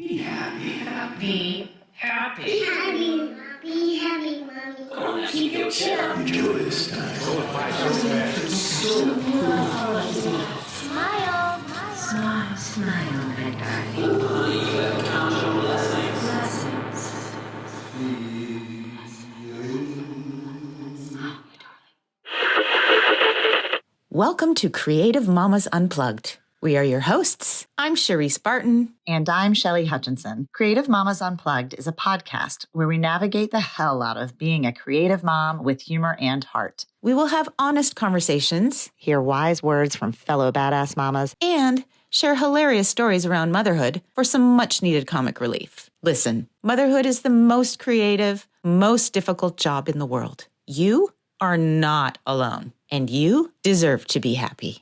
Be happy, happy, happy. Be happy, be happy, mommy. Come on, keep your chin up. Enjoy this time. Smile. Smile, smile, my darling. Honey, you gotta count your blessings. Welcome to Creative Mamas Unplugged. We are your hosts. I'm Cherice Barton. And I'm Shelly Hutchinson. Creative Mamas Unplugged is a podcast where we navigate the hell out of being a creative mom with humor and heart. We will have honest conversations, Hear wise words from fellow badass mamas. and share hilarious stories around motherhood for some much-needed comic relief. Listen, motherhood is the most creative, most difficult job in the world. You are not alone, and you deserve to be happy.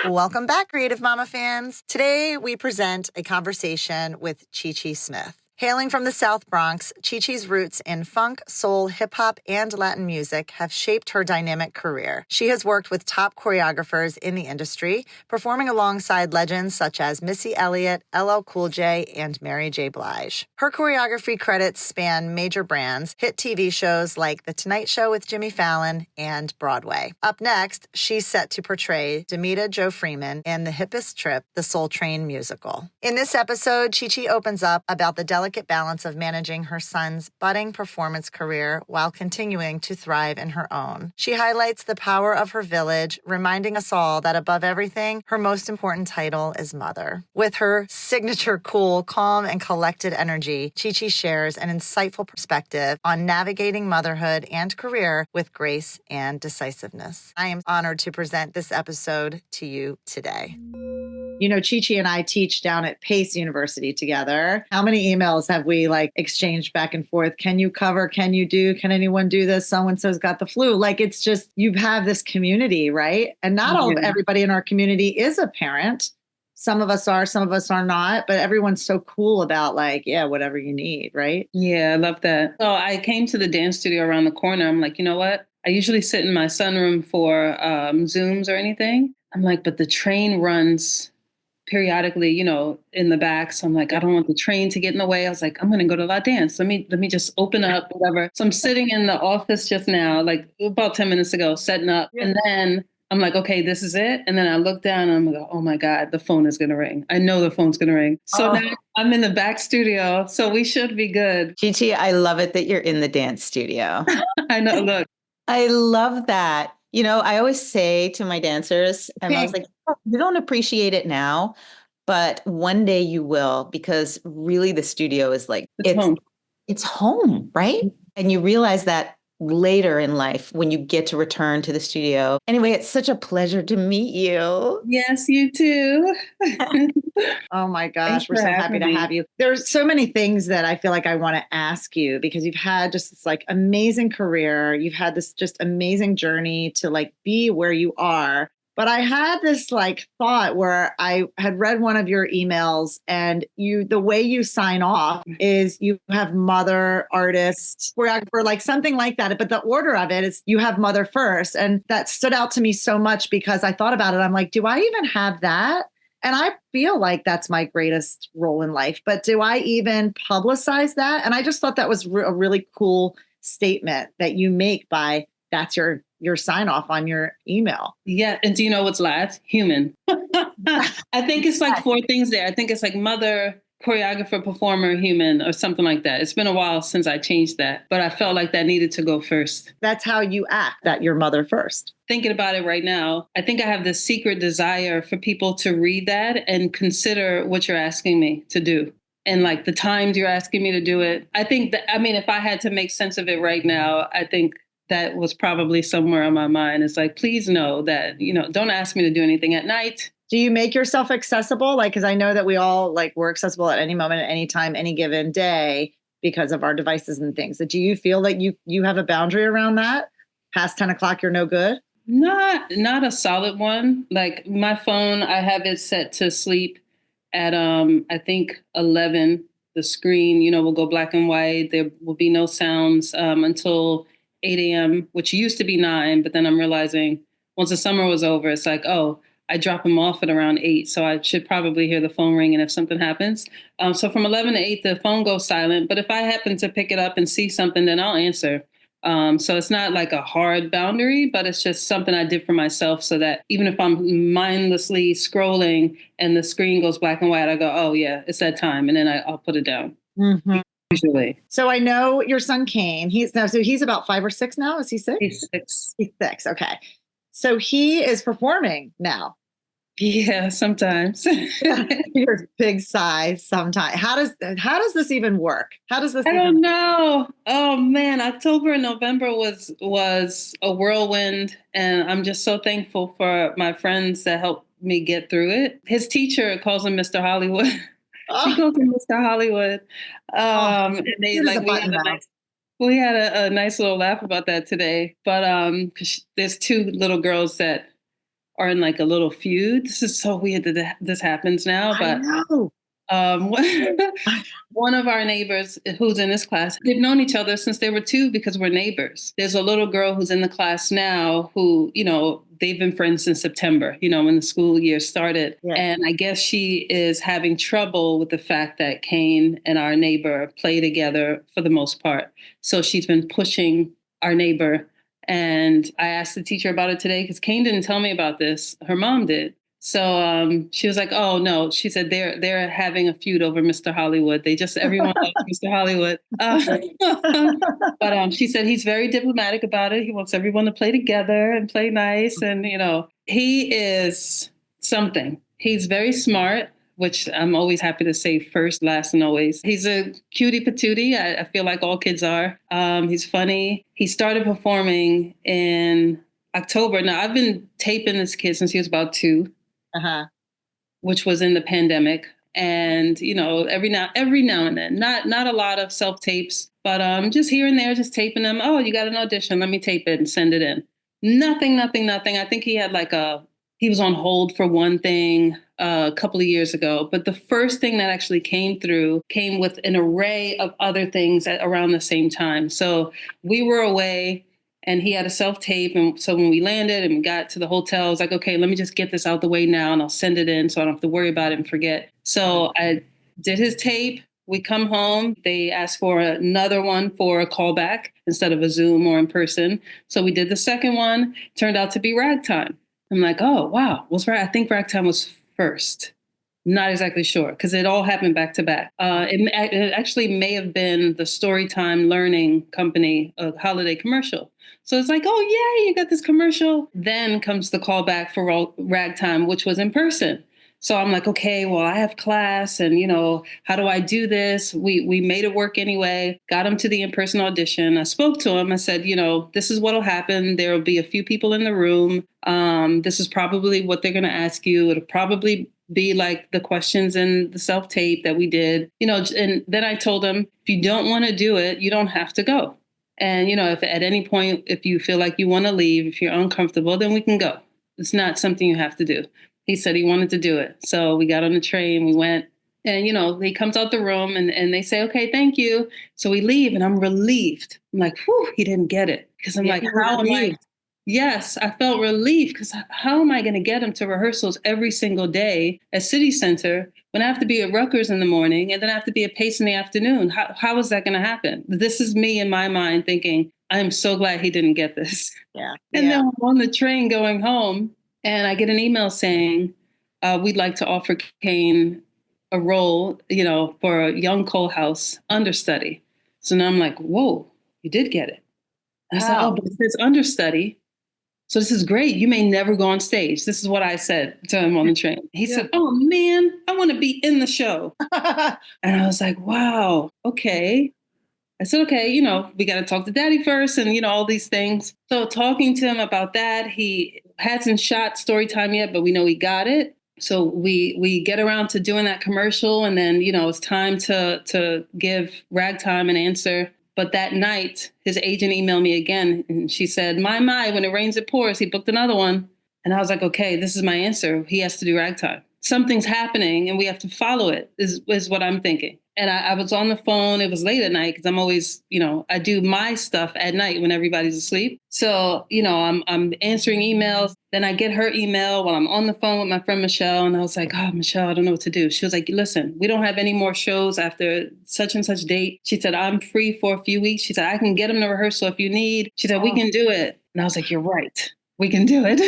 Welcome back, Creative Mama fans. Today, we present a conversation with Cherice Smith. Hailing from the South Bronx, Cherice's roots in funk, soul, hip-hop, and Latin music have shaped her dynamic career. She has worked with top choreographers in the industry, performing alongside legends such as Missy Elliott, LL Cool J, and Mary J. Blige. Her choreography credits span major brands, hit TV shows like The Tonight Show with Jimmy Fallon, and Broadway. Up next, she's set to portray Demita Jo Freeman in The Hippest Trip, the Soul Train musical. In this episode, Cherice opens up about the delicate balance of managing her son's budding performance career while continuing to thrive in her own. She highlights the power of her village, reminding us all that above everything, her most important title is mother. With her signature cool, calm, and collected energy, Cherice shares an insightful perspective on navigating motherhood and career with grace and decisiveness. I am honored to present this episode to you today. You know, Cherice and I teach down at Pace University together. How many emails have we exchanged back and forth? Can you cover? Can you do? Can anyone do this? So-and-so's got the flu. It's just, you have this community, right? And not all of everybody in our community is a parent. Some of us are, some of us are not, but everyone's so cool about whatever you need, right? Yeah, I love that. So I came to the dance studio around the corner. I'm like, you know what? I usually sit in my sunroom for Zooms or anything. I'm like, but the train runs periodically, in the back. So I'm like, I don't want the train to get in the way. I was like, I'm going to go to La Dance. Let me just open up, whatever. So I'm sitting in the office just now, about 10 minutes ago, setting up. Yeah. And then I'm like, okay, this is it. And then I look down and I'm like, oh my God, the phone is going to ring. I know the phone's going to ring. So now I'm in the back studio. So we should be good. Chichi, I love it that you're in the dance studio. I know. Look. I love that. I always say to my dancers, and I was like, you don't appreciate it now, but one day you will, because really the studio is it's home, right? And you realize that later in life when you get to return to the studio. Anyway, it's such a pleasure to meet you. Yes, you too. Oh my gosh, we're so happy to have you. There's so many things that I feel like I want to ask you, because you've had just this amazing career. You've had this just amazing journey to be where you are. But I had this thought where I had read one of your emails, and the way you sign off is you have mother, artist, choreographer, something like that. But the order of it is you have mother first. And that stood out to me so much because I thought about it. I'm like, do I even have that? And I feel like that's my greatest role in life. But do I even publicize that? And I just thought that was a really cool statement that you make by that's your sign off on your email. Yeah. And do you know what's last? Human. I think it's 4 things there. I think it's mother, choreographer, performer, human, or something like that. It's been a while since I changed that, but I felt like that needed to go first. That's how you act, that you're mother first. Thinking about it right now, I think I have this secret desire for people to read that and consider what you're asking me to do. And the times you're asking me to do it. I think that, if I had to make sense of it right now, I think that was probably somewhere on my mind. It's please know that, don't ask me to do anything at night. Do you make yourself accessible? Because I know that we all we're accessible at any moment, at any time, any given day because of our devices and things. Do you feel like you have a boundary around that? Past 10 o'clock, you're no good? Not a solid one. My phone, I have it set to sleep at, I think 11. The screen, will go black and white. There will be no sounds until 8 a.m., which used to be 9. But then I'm realizing once the summer was over, it's I drop him off at around 8. So I should probably hear the phone ring. And if something happens, so from 11 to 8, the phone goes silent. But if I happen to pick it up and see something, then I'll answer. So it's not like a hard boundary, but it's just something I did for myself so that even if I'm mindlessly scrolling and the screen goes black and white, I go, oh yeah, it's that time. And then I'll put it down. Mhm. Usually. So I know your son Kane, he's about 5 or 6 now. Is he 6? He's 6. He's 6. Okay. So he is performing now. Yeah, sometimes. Your big size sometimes. How does this even work? How does this I don't know. Oh man, October and November was a whirlwind, and I'm just so thankful for my friends that helped me get through it. His teacher calls him Mr. Hollywood. She calls him Mr. Hollywood. And they like we had a nice little laugh about that today. But 'cause there's 2 little girls that are in like a little feud. This is so weird that this happens now, but I know. One of our neighbors who's in this class, they've known each other since they were 2 because we're neighbors. There's a little girl who's in the class now who, they've been friends since September, when the school year started. Yeah. And I guess she is having trouble with the fact that Kane and our neighbor play together for the most part. So she's been pushing our neighbor. And I asked the teacher about it today because Kane didn't tell me about this. Her mom did. So she was like, "Oh no," she said they're having a feud over Mr. Hollywood. Everyone likes Mr. Hollywood. But she said he's very diplomatic about it. He wants everyone to play together and play nice. And he is something. He's very smart, which I'm always happy to say first, last, and always. He's a cutie patootie. I feel like all kids are. He's funny. He started performing in October. Now I've been taping this kid since he was about 2. Which was in the pandemic. And, every now and then, not a lot of self-tapes, but just here and there, just taping them. Oh, you got an audition. Let me tape it and send it in. Nothing. I think he had he was on hold for one thing a couple of years ago. But the first thing that actually came with an array of other things around the same time. So we were away. And he had a self-tape. And so when we landed and we got to the hotel, I was like, okay, let me just get this out the way now and I'll send it in so I don't have to worry about it and forget. So I did his tape. We come home. They asked for another one for a callback instead of a Zoom or in person. So we did the second one. Turned out to be ragtime. I'm like, oh, wow. I think ragtime was first. Not exactly sure because it all happened back to back. It actually may have been the Storytime Learning Company holiday commercial. So it's like, oh, yeah, you got this commercial. Then comes the call back for ragtime, which was in person. So I'm like, okay, well, I have class and, how do I do this? We made it work anyway, got him to the in-person audition. I spoke to him. I said, this is what'll happen. There will be a few people in the room. This is probably what they're going to ask you. It'll probably be like the questions in the self-tape that we did, and then I told him, if you don't want to do it, you don't have to go. And, if at any point, if you feel like you want to leave, if you're uncomfortable, then we can go. It's not something you have to do. He said he wanted to do it. So we got on the train, we went, and, he comes out the room and they say, okay, thank you. So we leave and I'm relieved. I'm like, whew, he didn't get it. Because I'm like, how am I? Yes, I felt relief because how am I going to get him to rehearsals every single day at City Center when I have to be at Rutgers in the morning and then I have to be at Pace in the afternoon? How is that going to happen? This is me in my mind thinking, I'm so glad he didn't get this. Yeah. And then I'm on the train going home and I get an email saying, we'd like to offer Kane a role, for a young Cole House understudy. So now I'm like, whoa, you did get it. I said, oh, but it says understudy. So this is great. You may never go on stage. This is what I said to him on the train. He said, oh man, I want to be in the show. And I was like, wow, okay. I said, okay, we got to talk to daddy first and, all these things. So talking to him about that, he hasn't shot Storytime yet, but we know he got it. So we get around to doing that commercial and then, it's time to give Ragtime an answer. But that night, his agent emailed me again and she said, my, when it rains, it pours. He booked another one. And I was like, okay, this is my answer. He has to do Ragtime. something's happening and we have to follow it is what I'm thinking. And I was on the phone. It was late at night because I'm always, I do my stuff at night when everybody's asleep. So, I'm answering emails. Then I get her email while I'm on the phone with my friend Michelle. And I was like, oh, Michelle, I don't know what to do. She was like, listen, we don't have any more shows after such and such date. She said, I'm free for a few weeks. She said, I can get them to rehearsal if you need. She said, we can do it. And I was like, you're right. We can do it.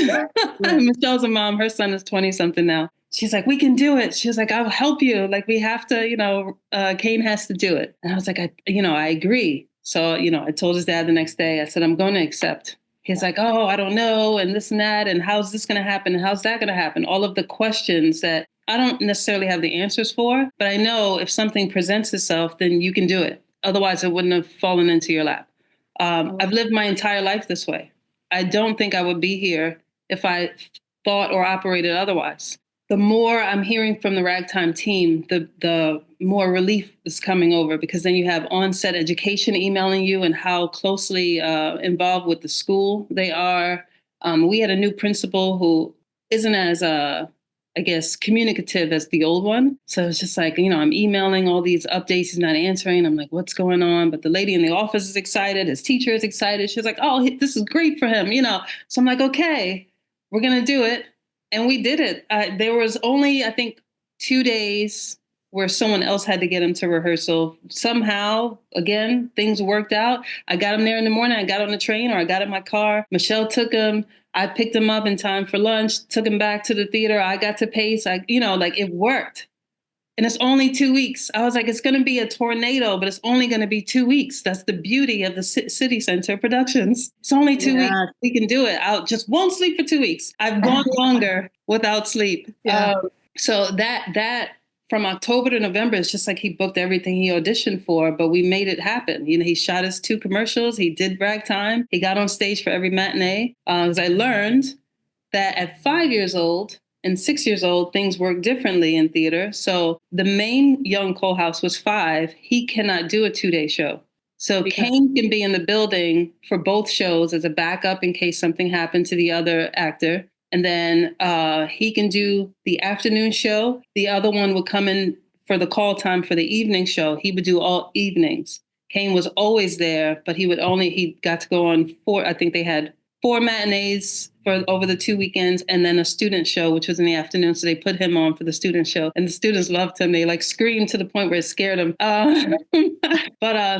Michelle's a mom. Her son is 20 something now. She's like, we can do it. She was like, I'll help you. Like, we have to, Kane has to do it. And I was like, I agree. So, I told his dad the next day, I said, I'm going to accept. He's like, oh, I don't know. And this and that. And how's this going to happen? And how's that going to happen? All of the questions that I don't necessarily have the answers for, but I know if something presents itself, then you can do it. Otherwise, it wouldn't have fallen into your lap. I've lived my entire life this way. I don't think I would be here if I thought or operated otherwise. The more I'm hearing from the Ragtime team, the more relief is coming over, because then you have on-set education emailing you and how closely involved with the school they are. We had a new principal who isn't as, communicative as the old one. So it's just like, I'm emailing all these updates. He's not answering. I'm like, what's going on? But the lady in the office is excited. His teacher is excited. She's like, oh, this is great for him, So I'm like, okay, we're going to do it. And we did it. There was only, I think, 2 days where someone else had to get him to rehearsal. Somehow, again, things worked out. I got him there in the morning. I got on the train, or I got in my car. Michelle took him. I picked him up in time for lunch, took him back to the theater. I got to pace. It worked. And it's only 2 weeks. I was like, it's going to be a tornado, but it's only going to be 2 weeks. That's the beauty of the City Center Productions. It's only 2 weeks. We can do it. I just won't sleep for 2 weeks. I've gone longer without sleep. Yeah. So that from October to November, it's just like he booked everything he auditioned for, but we made it happen. He shot his 2 commercials. He did Ragtime. He got on stage for every matinee. Because I learned that at 5 years old, and 6 years old, things work differently in theater. So the main young Colehouse was 5. He cannot do a 2-day show. So Kane can be in the building for both shows as a backup in case something happened to the other actor. And then he can do the afternoon show. The other one would come in for the call time for the evening show. He would do all evenings. Kane was always there, but he got to go on 4, I think they had 4 matinees for over the 2 weekends, and then a student show, which was in the afternoon. So they put him on for the student show, and the students loved him. They screamed to the point where it scared them.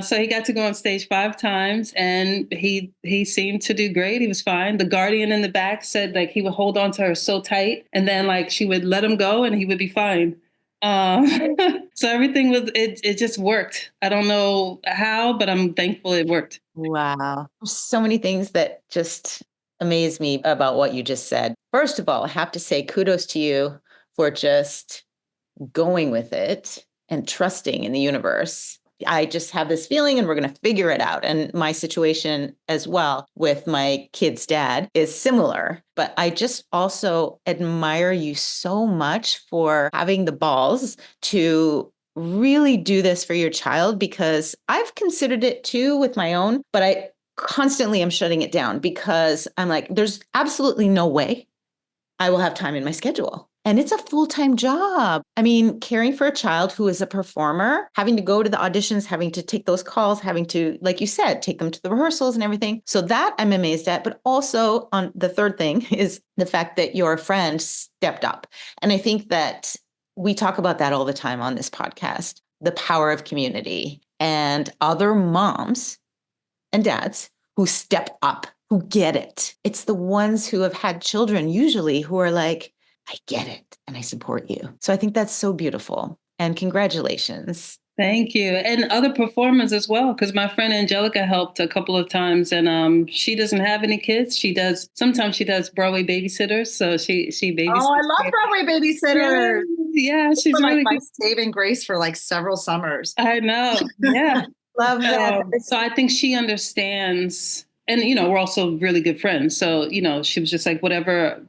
So he got to go on stage 5 times, and he seemed to do great. He was fine. The guardian in the back said he would hold on to her so tight, and then she would let him go, and he would be fine. So everything it just worked. I don't know how, but I'm thankful it worked. Wow. There's so many things that just amaze me about what you just said. First of all, I have to say kudos to you for just going with it and trusting in the universe. I just have this feeling and we're going to figure it out. And my situation as well with my kid's dad is similar. But I just also admire you so much for having the balls to really do this for your child, because I've considered it too with my own, but I constantly am shutting it down because I'm like, there's absolutely no way I will have time in my schedule. And it's a full-time job. I mean, caring for a child who is a performer, having to go to the auditions, having to take those calls, having to, like you said, take them to the rehearsals and everything. So that I'm amazed at. But also on the third thing is the fact that your friend stepped up. And I think that we talk about that all the time on this podcast, the power of community and other moms and dads who step up, who get it. It's the ones who have had children usually who are like, I get it and I support you. So I think that's so beautiful. And congratulations. Thank you. And other performers as well, because my friend Angelica helped a couple of times, and she doesn't have any kids. Sometimes she does Broadway babysitters. So she babysits. Oh, I love Broadway babysitters. Yeah, she's really my saving grace for several summers. I know. Yeah. Love that. So I think she understands. And, we're also really good friends. So, she was just like, whatever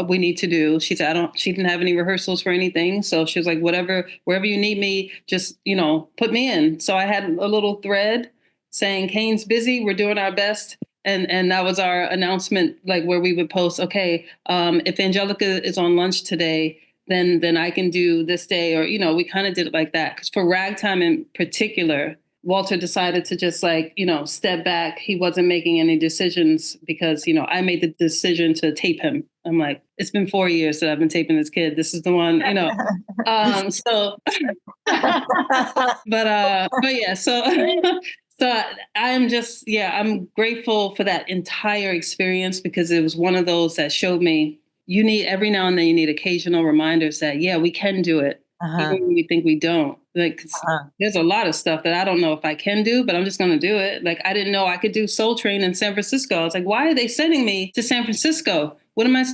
we need to do. She said, she didn't have any rehearsals for anything. So she was like, wherever you need me, just, put me in. So I had a little thread saying, Kane's busy. We're doing our best. And that was our announcement, where we would post, okay, if Angelica is on lunch today, then I can do this day. Or, we kind of did it like that. Because for ragtime in particular, Walter decided to just step back. He wasn't making any decisions because, I made the decision to tape him. I'm like, it's been 4 years that I've been taping this kid. This is the one, so, but yeah, so, so I'm just, I'm grateful for that entire experience because it was one of those that showed me every now and then you need occasional reminders that, we can do it. Even when we think we don't. There's a lot of stuff that I don't know if I can do, but I'm just going to do it. Like, I didn't know I could do Soul Train in San Francisco. I was like, why are they sending me to San Francisco? What am I,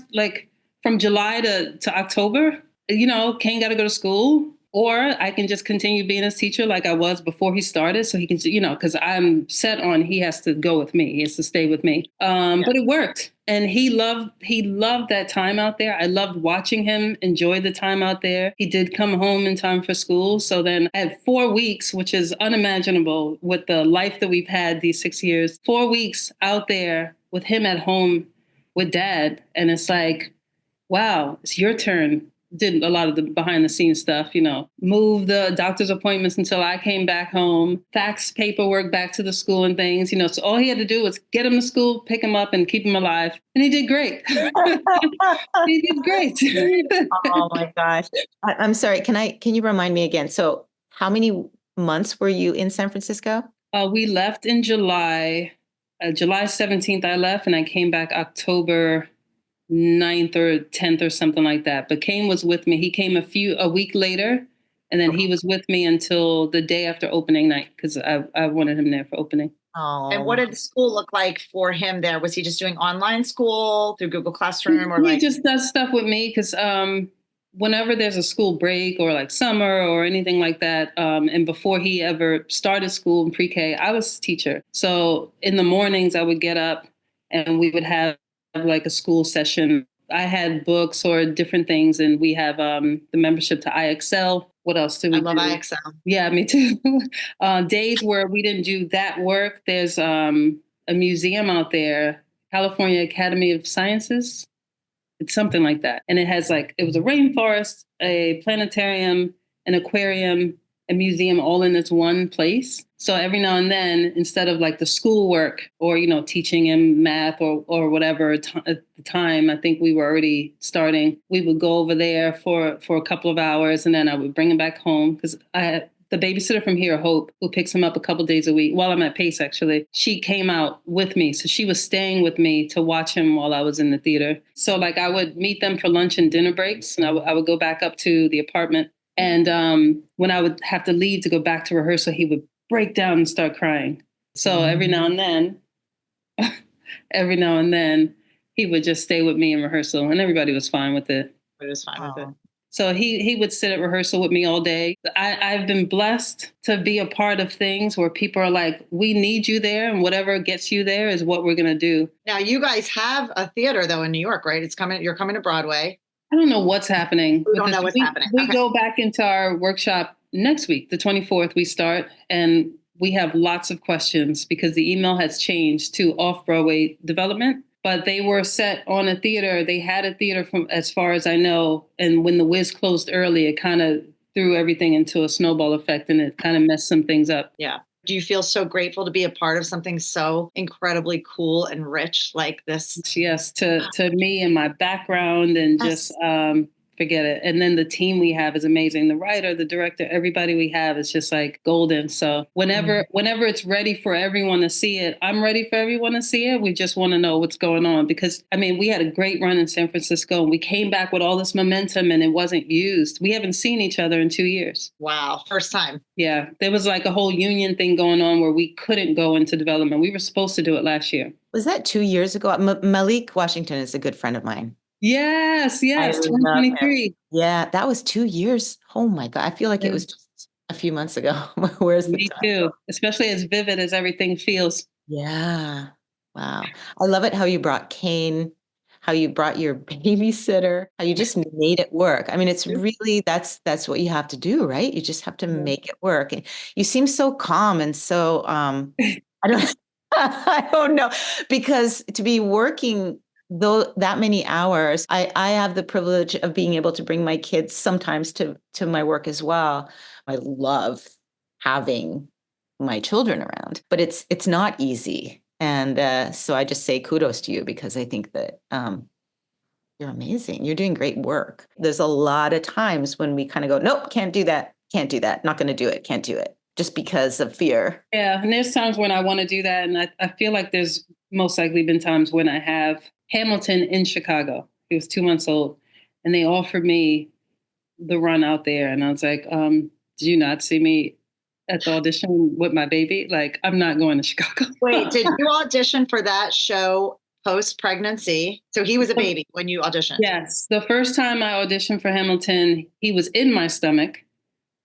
from July to October? Kane got to go to school. Or I can just continue being his teacher like I was before he started. So he can, because I'm set on he has to go with me. He has to stay with me. But it worked. And he loved that time out there. I loved watching him enjoy the time out there. He did come home in time for school. So then I had 4 weeks, which is unimaginable with the life that we've had these 6 years, 4 weeks out there with him at home with dad. And it's like, wow, it's your turn. Did a lot of the behind the scenes stuff, move the doctor's appointments until I came back home, fax paperwork back to the school and things, so all he had to do was get him to school, pick him up and keep him alive. And he did great. He did great. Oh my gosh. I'm sorry. Can you remind me again? So how many months were you in San Francisco? We left in July. July 17th, I left and I came back October 9th or 10th or something like that. But Kane was with me. He came a week later, and then he was with me until the day after opening night because I wanted him there for opening. Oh. And what did school look like for him there? Was he just doing online school through Google Classroom or he just does stuff with me because whenever there's a school break or like summer or anything like that, and before he ever started school in pre-K, I was a teacher. So in the mornings I would get up and we would have like a school session. I had books or different things, and we have the membership to IXL. What else do we do? I love IXL. Yeah, me too. Days where we didn't do that work. There's a museum out there, California Academy of Sciences. It's something like that. And it has it was a rainforest, a planetarium, an aquarium, a museum all in this one place. So every now and then, instead of the schoolwork or, teaching him math or whatever at the time, I think we were already starting, we would go over there for a couple of hours and then I would bring him back home because I had the babysitter from here, Hope, who picks him up a couple days a week while I'm at Pace, actually. She came out with me. So she was staying with me to watch him while I was in the theater. So I would meet them for lunch and dinner breaks and I would go back up to the apartment. And when I would have to leave to go back to rehearsal, he would break down and start crying. So every now and then, he would just stay with me in rehearsal, and everybody was fine with it. It was fine with it. So he would sit at rehearsal with me all day. I've been blessed to be a part of things where people are like, we need you there, and whatever gets you there is what we're going to do. Now, you guys have a theater, though, in New York, right? You're coming to Broadway. I don't know what's happening. We don't know what's happening. We go back into our workshop next week, the 24th, we start, and we have lots of questions because the email has changed to off-Broadway development, but they were set on a theater. They had a theater from, as far as I know, and when the Wiz closed early, it kind of threw everything into a snowball effect and it kind of messed some things up. Yeah. Do you feel so grateful to be a part of something so incredibly cool and rich like this? Yes, to me and my background and just forget it. And then the team we have is amazing. The writer, the director, everybody we have is just golden. So whenever it's ready for everyone to see it, I'm ready for everyone to see it. We just want to know what's going on because, we had a great run in San Francisco and we came back with all this momentum and it wasn't used. We haven't seen each other in 2 years. Wow. First time. Yeah. There was a whole union thing going on where we couldn't go into development. We were supposed to do it last year. Was that 2 years ago? Malik Washington is a good friend of mine. Yes, 2023. Yeah, that was 2 years. Oh my God. I feel like it was just a few months ago. Where's the Me time? too, especially as vivid as everything feels. Yeah. Wow. I love it how you brought Kane, how you brought your babysitter, how you just made it work. It's really, that's what you have to do, right? You just have to make it work. And you seem so calm and so, I don't, I don't know, because to be working though that many hours, I have the privilege of being able to bring my kids sometimes to my work as well. I love having my children around, but it's not easy. And so I just say kudos to you, because I think that you're amazing. You're doing great work. There's a lot of times when we kind of go, nope, can't do that, not going to do it, can't do it, just because of fear. Yeah, and there's times when I want to do that, and I feel like there's most likely been times when I have. Hamilton in Chicago. He was 2 months old, and they offered me the run out there, and I was like, "Did you not see me at the audition with my baby? Like, I'm not going to Chicago." Wait, did you audition for that show post-pregnancy? So he was a baby when you auditioned? Yes, the first time I auditioned for Hamilton, he was in my stomach.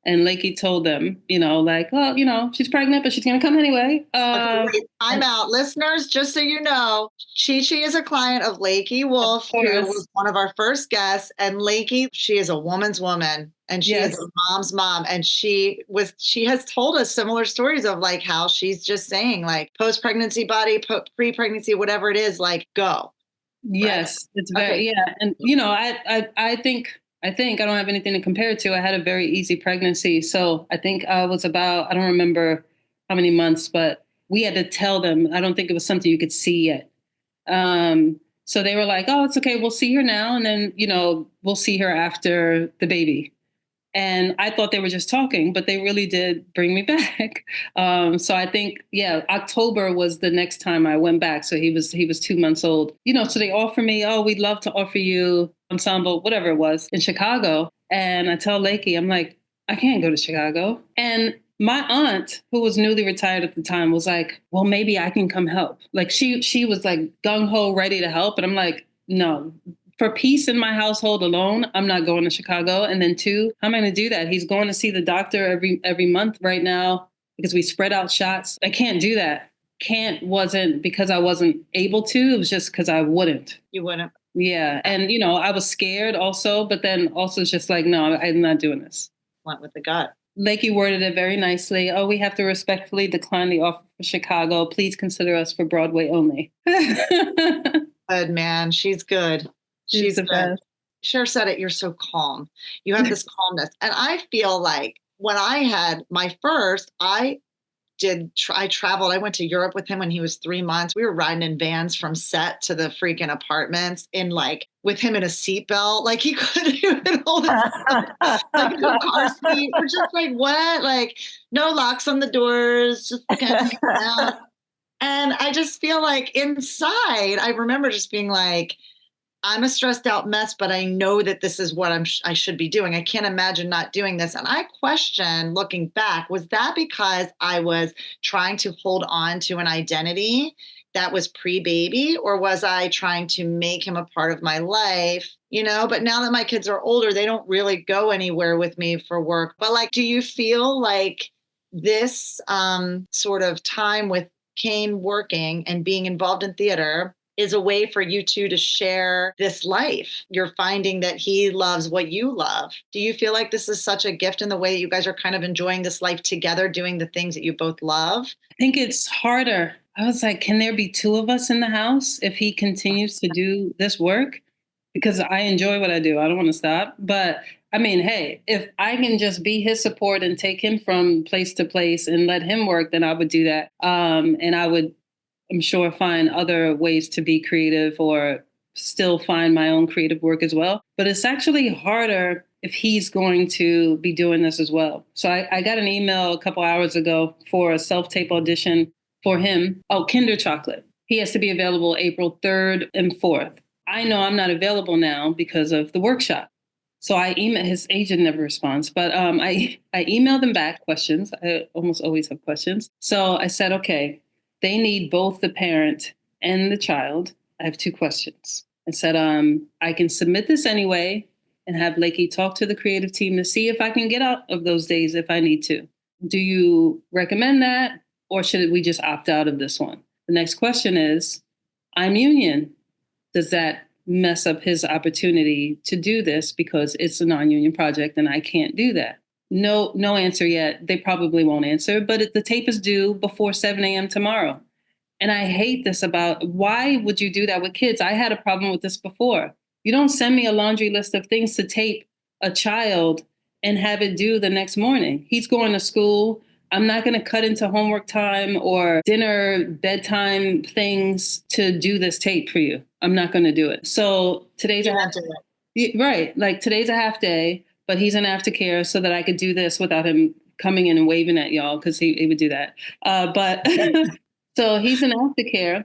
And Lakey told them, like, well, she's pregnant, but she's going to come anyway. Wait, I'm out. Listeners, just so you know, Chi-Chi is a client of Lakey Wolf, who was one of our first guests. And Lakey, she is a woman's woman, and she is a mom's mom. And she has told us similar stories of like how she's just saying like post-pregnancy body, pre-pregnancy, whatever it is, like go. Yes, it's very, And, I think I don't have anything to compare it to. I had a very easy pregnancy. So I think I was about, I don't remember how many months, but we had to tell them. I don't think it was something you could see yet. So they were like, oh, it's okay. We'll see her now. And then, we'll see her after the baby. And I thought they were just talking, but they really did bring me back. So I think, October was the next time I went back. So he was 2 months old. So they offer me, oh, we'd love to offer you ensemble, whatever it was, in Chicago. And I tell Lakey, I'm like, I can't go to Chicago. And my aunt, who was newly retired at the time, was like, well, maybe I can come help. Like she was like gung-ho ready to help. And I'm like, no. For peace in my household alone, I'm not going to Chicago. And then 2, how am I going to do that? He's going to see the doctor every month right now because we spread out shots. I can't do that. Wasn't because I wasn't able to. It was just because I wouldn't. You wouldn't. Yeah. And, I was scared also, but then also it's just like, no, I'm not doing this. Went with the gut. Lakey worded it very nicely. Oh, we have to respectfully decline the offer for Chicago. Please consider us for Broadway only. Good, man. She's good. She's the best. Cher said it. You're so calm. You have this calmness. And I feel like when I had my first, I traveled. I went to Europe with him when he was 3 months. We were riding in vans from set to the freaking apartments with him in a seatbelt. Like he couldn't even hold his like no car seat. We're just like, what? Like no locks on the doors, just kind of hanging out. And I just feel like inside, I remember just being like, I'm a stressed out mess, but I know that this is what I should be doing. I can't imagine not doing this. And I question, looking back, was that because I was trying to hold on to an identity that was pre-baby, or was I trying to make him a part of my life? But now that my kids are older, they don't really go anywhere with me for work. But like, do you feel like this sort of time with Kane working and being involved in theater is a way for you two to share this life? You're finding that he loves what you love. Do you feel like this is such a gift in the way that you guys are kind of enjoying this life together, doing the things that you both love? I think it's harder. I was like, can there be 2 of us in the house if he continues to do this work? Because I enjoy what I do. I don't want to stop. But I mean, hey, if I can just be his support and take him from place to place and let him work, then I would do that. And I would, I'm sure, find other ways to be creative or still find my own creative work as well. But it's actually harder if he's going to be doing this as well. So I got an email a couple hours ago for a self-tape audition for him. Oh, Kinder Chocolate. He has to be available April 3rd and 4th. I know I'm not available now because of the workshop. So I emailed, his agent never responds, but I emailed them back questions. I almost always have questions. So I said, okay, they need both the parent and the child. I have 2 questions. I said, I can submit this anyway and have Lakey talk to the creative team to see if I can get out of those days if I need to. Do you recommend that, or should we just opt out of this one? The next question is, I'm union. Does that mess up his opportunity to do this because it's a non-union project and I can't do that? No answer yet. They probably won't answer, but the tape is due before 7 a.m. tomorrow. And I hate this about why would you do that with kids? I had a problem with this before. You don't send me a laundry list of things to tape a child and have it due the next morning. He's going to school. I'm not going to cut into homework time or dinner, bedtime things to do this tape for you. I'm not going to do it. So today's a half day. Right. Like today's a half day, but he's in aftercare so that I could do this without him coming in and waving at y'all because he would do that. But so he's in aftercare.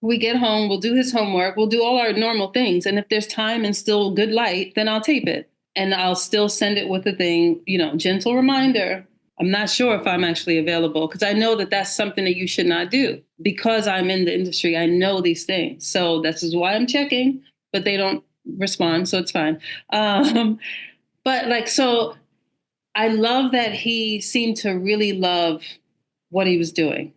We get home, we'll do his homework, we'll do all our normal things. And if there's time and still good light, then I'll tape it. And I'll still send it with a thing, gentle reminder. I'm not sure if I'm actually available because I know that that's something that you should not do. Because I'm in the industry, I know these things. So this is why I'm checking, but they don't respond, so it's fine. So I love that he seemed to really love what he was doing.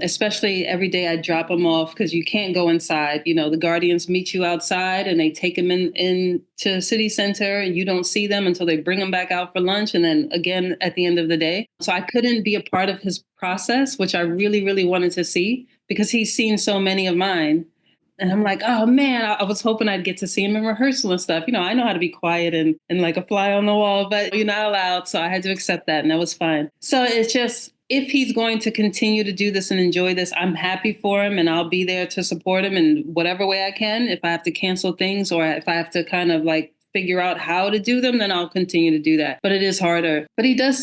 Especially every day I drop him off because you can't go inside. The guardians meet you outside and they take him in to city center and you don't see them until they bring him back out for lunch and then again at the end of the day. So I couldn't be a part of his process, which I really, really wanted to see because he's seen so many of mine. And I'm like, oh man, I was hoping I'd get to see him in rehearsal and stuff. I know how to be quiet and like a fly on the wall, but you're not allowed. So I had to accept that and that was fine. So it's just, if he's going to continue to do this and enjoy this, I'm happy for him and I'll be there to support him in whatever way I can. If I have to cancel things or if I have to kind of like figure out how to do them, then I'll continue to do that. But it is harder. But he doesn't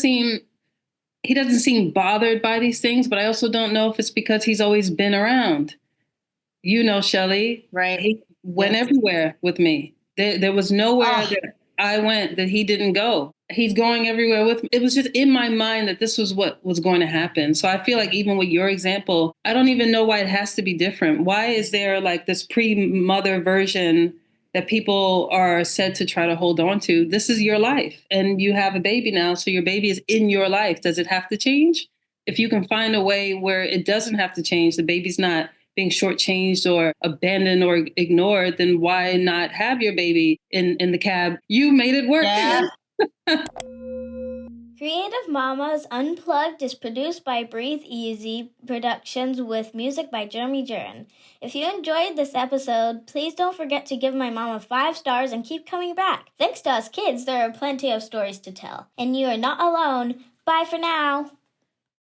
seem bothered by these things, but I also don't know if it's because he's always been around. Shelly, right? He went everywhere with me. There was nowhere that I went that he didn't go. He's going everywhere with me. It was just in my mind that this was what was going to happen. So I feel like even with your example, I don't even know why it has to be different. Why is there like this pre-mother version that people are said to try to hold on to? This is your life and you have a baby now. So your baby is in your life. Does it have to change? If you can find a way where it doesn't have to change, the baby's not being shortchanged or abandoned or ignored, then why not have your baby in the cab? You made it work. Yeah. Creative Mamas Unplugged is produced by Breatheasy Productions with music by Jeremy Jurin. If you enjoyed this episode, please don't forget to give my mama 5 stars and keep coming back. Thanks to us kids, there are plenty of stories to tell. And you are not alone. Bye for now.